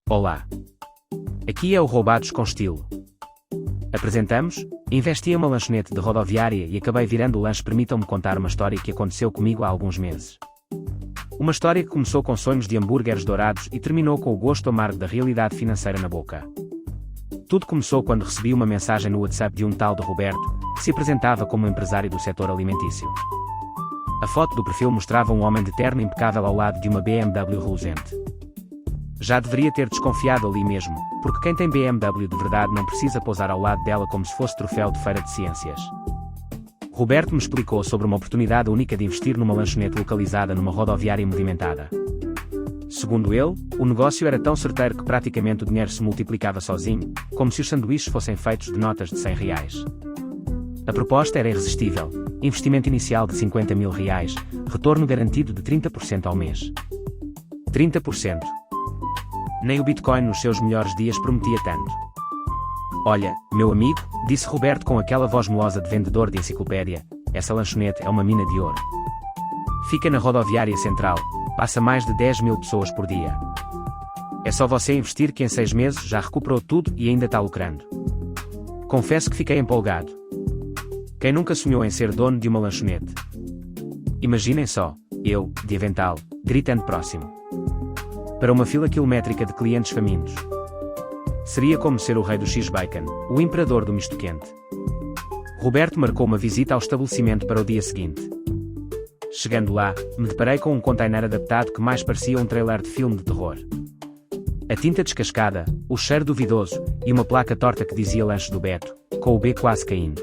Olá. Aqui é o Roubados com Estilo. Apresentamos: investi em uma lanchonete de rodoviária e acabei virando o lanche. Permitam-me contar uma história que aconteceu comigo há alguns meses. Uma história que começou com sonhos de hambúrgueres dourados e terminou com o gosto amargo da realidade financeira na boca. Tudo começou quando recebi uma mensagem no WhatsApp de um tal de Roberto, que se apresentava como empresário do setor alimentício. A foto do perfil mostrava um homem de terno impecável ao lado de uma BMW reluzente. Já deveria ter desconfiado ali mesmo, porque quem tem BMW de verdade não precisa pousar ao lado dela como se fosse troféu de feira de ciências. Roberto me explicou sobre uma oportunidade única de investir numa lanchonete localizada numa rodoviária movimentada. Segundo ele, o negócio era tão certeiro que praticamente o dinheiro se multiplicava sozinho, como se os sanduíches fossem feitos de notas de R$100. A proposta era irresistível: investimento inicial de R$50 mil, retorno garantido de 30% ao mês. 30%. Nem o Bitcoin nos seus melhores dias prometia tanto. Olha, meu amigo, disse Roberto com aquela voz melosa de vendedor de enciclopédia, essa lanchonete é uma mina de ouro. Fica na rodoviária central, passa mais de 10 mil pessoas por dia. É só você investir que em 6 meses já recuperou tudo e ainda está lucrando. Confesso que fiquei empolgado. Quem nunca sonhou em ser dono de uma lanchonete? Imaginem só, eu, de avental, gritando próximo para uma fila quilométrica de clientes famintos. Seria como ser o rei do X-Bacon, o imperador do misto quente. Roberto marcou uma visita ao estabelecimento para o dia seguinte. Chegando lá, me deparei com um container adaptado que mais parecia um trailer de filme de terror. A tinta descascada, o cheiro duvidoso, e uma placa torta que dizia lanche do Beto, com o B quase caindo.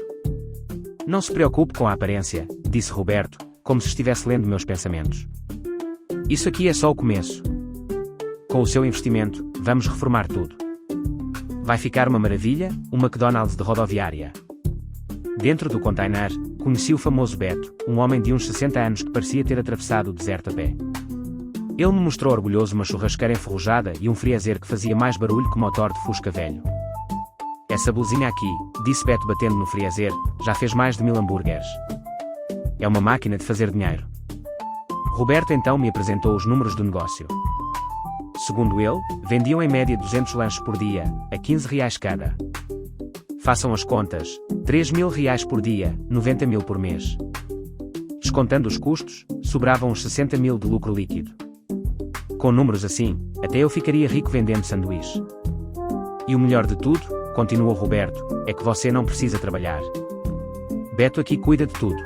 Não se preocupe com a aparência, disse Roberto, como se estivesse lendo meus pensamentos. Isso aqui é só o começo. Com o seu investimento, vamos reformar tudo. Vai ficar uma maravilha, um McDonald's de rodoviária. Dentro do container, conheci o famoso Beto, um homem de uns 60 anos que parecia ter atravessado o deserto a pé. Ele me mostrou orgulhoso uma churrasqueira enferrujada e um friazeiro que fazia mais barulho que motor de Fusca velho. Essa blusinha aqui, disse Beto batendo no friazeiro, já fez mais de 1000 hambúrgueres. É uma máquina de fazer dinheiro. Roberto então me apresentou os números do negócio. Segundo ele, vendiam em média 200 lanches por dia, a R$15 cada. Façam as contas: R$3 mil por dia, 90 mil por mês. Descontando os custos, sobravam uns 60 mil de lucro líquido. Com números assim, até eu ficaria rico vendendo sanduíche. E o melhor de tudo, continuou Roberto, é que você não precisa trabalhar. Beto aqui cuida de tudo.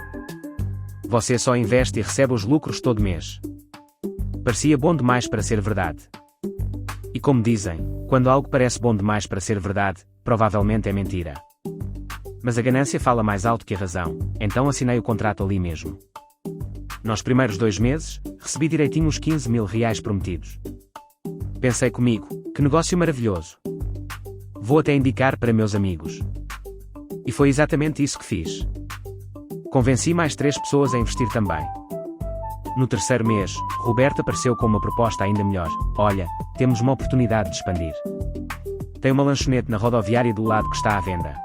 Você só investe e recebe os lucros todo mês. Parecia bom demais para ser verdade. E como dizem, quando algo parece bom demais para ser verdade, provavelmente é mentira. Mas a ganância fala mais alto que a razão, então assinei o contrato ali mesmo. Nos primeiros 2 meses, recebi direitinho os R$15 mil prometidos. Pensei comigo, que negócio maravilhoso. Vou até indicar para meus amigos. E foi exatamente isso que fiz. Convenci mais 3 pessoas a investir também. No 3º mês, Roberto apareceu com uma proposta ainda melhor: olha, temos uma oportunidade de expandir. Tem uma lanchonete na rodoviária do lado que está à venda.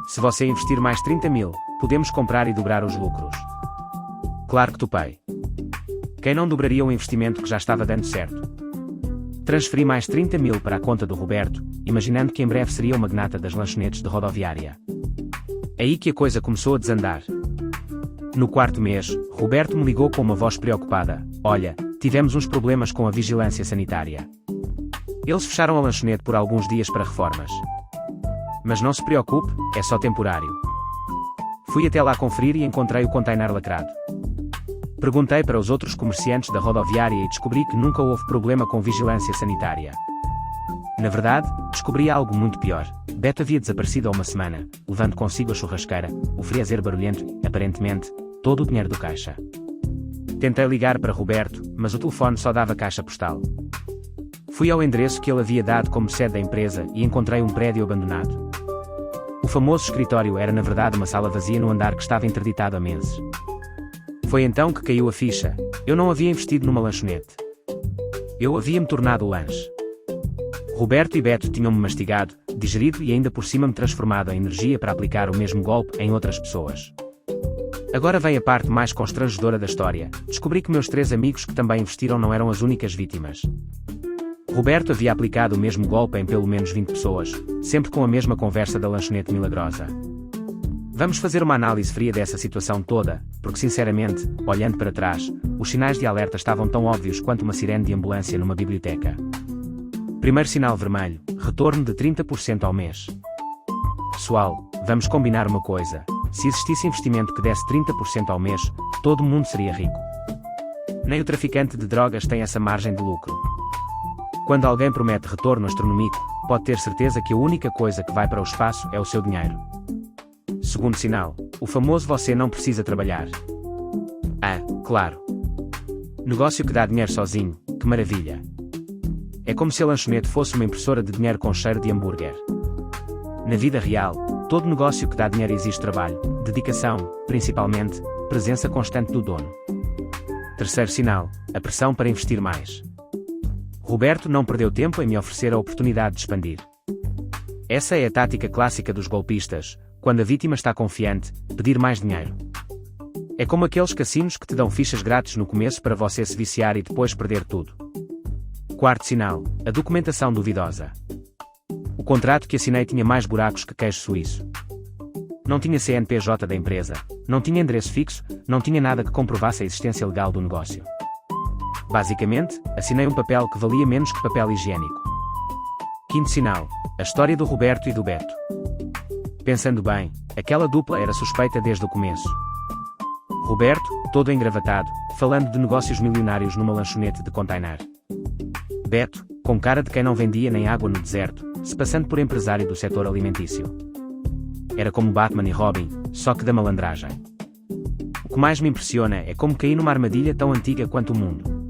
Se você investir mais 30 mil, podemos comprar e dobrar os lucros. Claro que topei. Quem não dobraria um investimento que já estava dando certo? Transferi mais 30 mil para a conta do Roberto, imaginando que em breve seria o magnata das lanchonetes de rodoviária. Aí que a coisa começou a desandar. No 4º mês, Roberto me ligou com uma voz preocupada: olha, tivemos uns problemas com a vigilância sanitária. Eles fecharam a lanchonete por alguns dias para reformas. Mas não se preocupe, é só temporário. Fui até lá conferir e encontrei o container lacrado. Perguntei para os outros comerciantes da rodoviária e descobri que nunca houve problema com vigilância sanitária. Na verdade, descobri algo muito pior: Beto havia desaparecido há uma semana, levando consigo a churrasqueira, o friazeiro barulhento e, aparentemente, todo o dinheiro do caixa. Tentei ligar para Roberto, mas o telefone só dava caixa postal. Fui ao endereço que ele havia dado como sede da empresa e encontrei um prédio abandonado. O famoso escritório era na verdade uma sala vazia no andar que estava interditado há meses. Foi então que caiu a ficha: eu não havia investido numa lanchonete. Eu havia-me tornado o lanche. Roberto e Beto tinham-me mastigado, digerido e ainda por cima me transformado em energia para aplicar o mesmo golpe em outras pessoas. Agora vem a parte mais constrangedora da história: descobri que meus 3 amigos que também investiram não eram as únicas vítimas. Roberto havia aplicado o mesmo golpe em pelo menos 20 pessoas, sempre com a mesma conversa da lanchonete milagrosa. Vamos fazer uma análise fria dessa situação toda, porque sinceramente, olhando para trás, os sinais de alerta estavam tão óbvios quanto uma sirene de ambulância numa biblioteca. Primeiro sinal vermelho, retorno de 30% ao mês. Pessoal, vamos combinar uma coisa, se existisse investimento que desse 30% ao mês, todo mundo seria rico. Nem o traficante de drogas tem essa margem de lucro. Quando alguém promete retorno astronômico, pode ter certeza que a única coisa que vai para o espaço é o seu dinheiro. Segundo sinal, o famoso você não precisa trabalhar. Ah, claro. Negócio que dá dinheiro sozinho, que maravilha. É como se a lanchonete fosse uma impressora de dinheiro com cheiro de hambúrguer. Na vida real, todo negócio que dá dinheiro exige trabalho, dedicação, principalmente, presença constante do dono. Terceiro sinal, a pressão para investir mais. Roberto não perdeu tempo em me oferecer a oportunidade de expandir. Essa é a tática clássica dos golpistas, quando a vítima está confiante, pedir mais dinheiro. É como aqueles cassinos que te dão fichas grátis no começo para você se viciar e depois perder tudo. Quarto sinal, a documentação duvidosa. O contrato que assinei tinha mais buracos que queijo suíço. Não tinha CNPJ da empresa, não tinha endereço fixo, não tinha nada que comprovasse a existência legal do negócio. Basicamente, assinei um papel que valia menos que papel higiênico. Quinto sinal, a história do Roberto e do Beto. Pensando bem, aquela dupla era suspeita desde o começo. Roberto, todo engravatado, falando de negócios milionários numa lanchonete de container. Beto, com cara de quem não vendia nem água no deserto, se passando por empresário do setor alimentício. Era como Batman e Robin, só que da malandragem. O que mais me impressiona é como caí numa armadilha tão antiga quanto o mundo.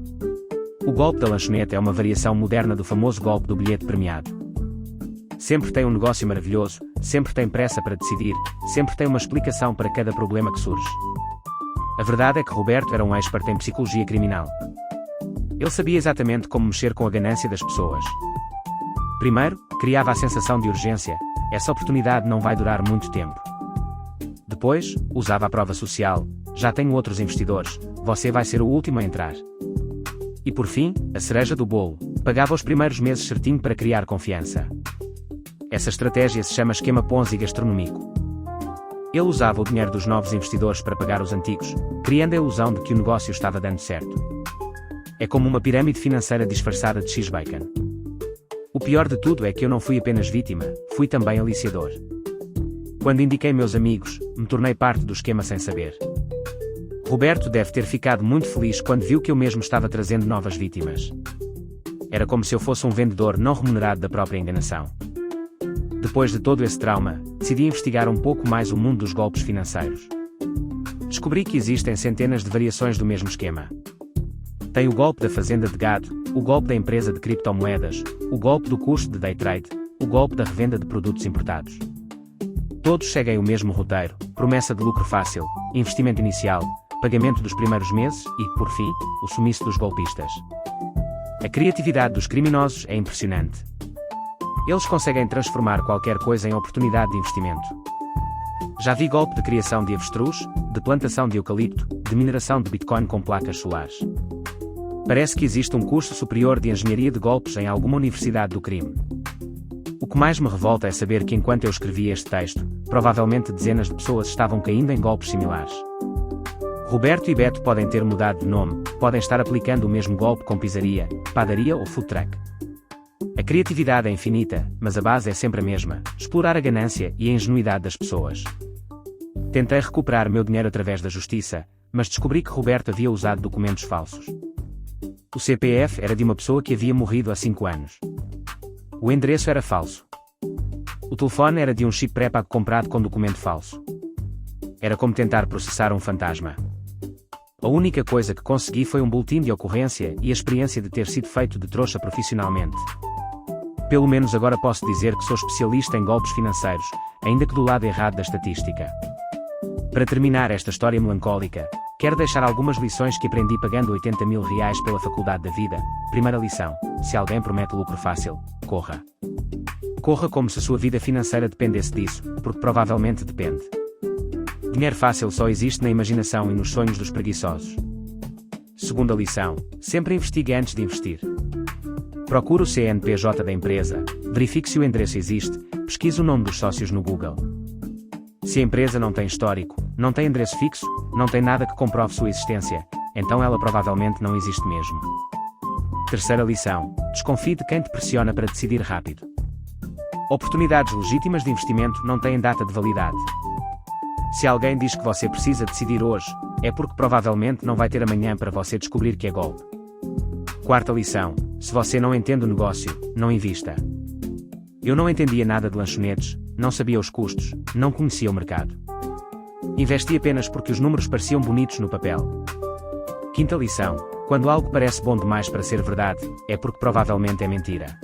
O golpe da lanchonete é uma variação moderna do famoso golpe do bilhete premiado. Sempre tem um negócio maravilhoso, sempre tem pressa para decidir, sempre tem uma explicação para cada problema que surge. A verdade é que Roberto era um expert em psicologia criminal. Ele sabia exatamente como mexer com a ganância das pessoas. Primeiro, criava a sensação de urgência, essa oportunidade não vai durar muito tempo. Depois, usava a prova social, já tenho outros investidores, você vai ser o último a entrar. E por fim, a cereja do bolo, pagava os primeiros meses certinho para criar confiança. Essa estratégia se chama esquema Ponzi gastronômico. Ele usava o dinheiro dos novos investidores para pagar os antigos, criando a ilusão de que o negócio estava dando certo. É como uma pirâmide financeira disfarçada de X-Bacon. O pior de tudo é que eu não fui apenas vítima, fui também aliciador. Quando indiquei meus amigos, me tornei parte do esquema sem saber. Roberto deve ter ficado muito feliz quando viu que eu mesmo estava trazendo novas vítimas. Era como se eu fosse um vendedor não remunerado da própria enganação. Depois de todo esse trauma, decidi investigar um pouco mais o mundo dos golpes financeiros. Descobri que existem centenas de variações do mesmo esquema. Tem o golpe da fazenda de gado, o golpe da empresa de criptomoedas, o golpe do custo de day trade, o golpe da revenda de produtos importados. Todos seguem o mesmo roteiro, promessa de lucro fácil, investimento inicial, pagamento dos primeiros meses e, por fim, o sumiço dos golpistas. A criatividade dos criminosos é impressionante. Eles conseguem transformar qualquer coisa em oportunidade de investimento. Já vi golpe de criação de avestruz, de plantação de eucalipto, de mineração de Bitcoin com placas solares. Parece que existe um curso superior de engenharia de golpes em alguma universidade do crime. O que mais me revolta é saber que enquanto eu escrevia este texto, provavelmente dezenas de pessoas estavam caindo em golpes similares. Roberto e Beto podem ter mudado de nome, podem estar aplicando o mesmo golpe com pizzaria, padaria ou food truck. A criatividade é infinita, mas a base é sempre a mesma, explorar a ganância e a ingenuidade das pessoas. Tentei recuperar meu dinheiro através da justiça, mas descobri que Roberto havia usado documentos falsos. O CPF era de uma pessoa que havia morrido há 5 anos. O endereço era falso. O telefone era de um chip pré-pago comprado com documento falso. Era como tentar processar um fantasma. A única coisa que consegui foi um boletim de ocorrência e a experiência de ter sido feito de trouxa profissionalmente. Pelo menos agora posso dizer que sou especialista em golpes financeiros, ainda que do lado errado da estatística. Para terminar esta história melancólica, quero deixar algumas lições que aprendi pagando 80 mil reais pela faculdade da vida. Primeira lição: se alguém promete lucro fácil, corra. Corra como se a sua vida financeira dependesse disso, porque provavelmente depende. Dinheiro fácil só existe na imaginação e nos sonhos dos preguiçosos. Segunda lição: sempre investigue antes de investir. Procure o CNPJ da empresa, verifique se o endereço existe, pesquise o nome dos sócios no Google. Se a empresa não tem histórico, não tem endereço fixo, não tem nada que comprove sua existência, então ela provavelmente não existe mesmo. Terceira lição: desconfie de quem te pressiona para decidir rápido. Oportunidades legítimas de investimento não têm data de validade. Se alguém diz que você precisa decidir hoje, é porque provavelmente não vai ter amanhã para você descobrir que é golpe. Quarta lição: se você não entende o negócio, não invista. Eu não entendia nada de lanchonetes, não sabia os custos, não conhecia o mercado. Investi apenas porque os números pareciam bonitos no papel. Quinta lição: quando algo parece bom demais para ser verdade, é porque provavelmente é mentira.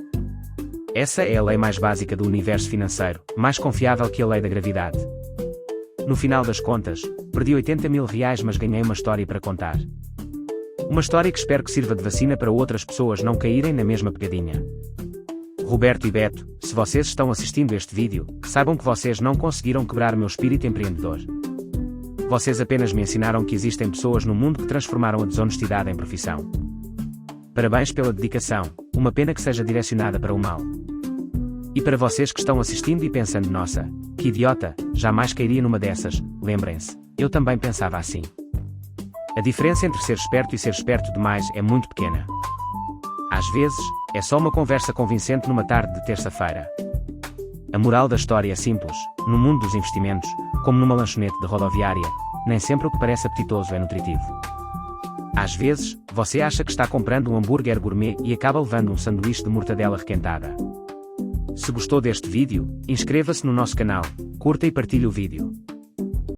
Essa é a lei mais básica do universo financeiro, mais confiável que a lei da gravidade. No final das contas, perdi 80 mil reais, mas ganhei uma história para contar. Uma história que espero que sirva de vacina para outras pessoas não caírem na mesma pegadinha. Roberto e Beto, se vocês estão assistindo este vídeo, saibam que vocês não conseguiram quebrar meu espírito empreendedor. Vocês apenas me ensinaram que existem pessoas no mundo que transformaram a desonestidade em profissão. Parabéns pela dedicação, uma pena que seja direcionada para o mal. E para vocês que estão assistindo e pensando, nossa, que idiota, jamais cairia numa dessas, lembrem-se, eu também pensava assim. A diferença entre ser esperto e ser esperto demais é muito pequena. Às vezes, é só uma conversa convincente numa tarde de terça-feira. A moral da história é simples: no mundo dos investimentos, como numa lanchonete de rodoviária, nem sempre o que parece apetitoso é nutritivo. Às vezes, você acha que está comprando um hambúrguer gourmet e acaba levando um sanduíche de mortadela requentada. Se gostou deste vídeo, inscreva-se no nosso canal, curta e partilhe o vídeo.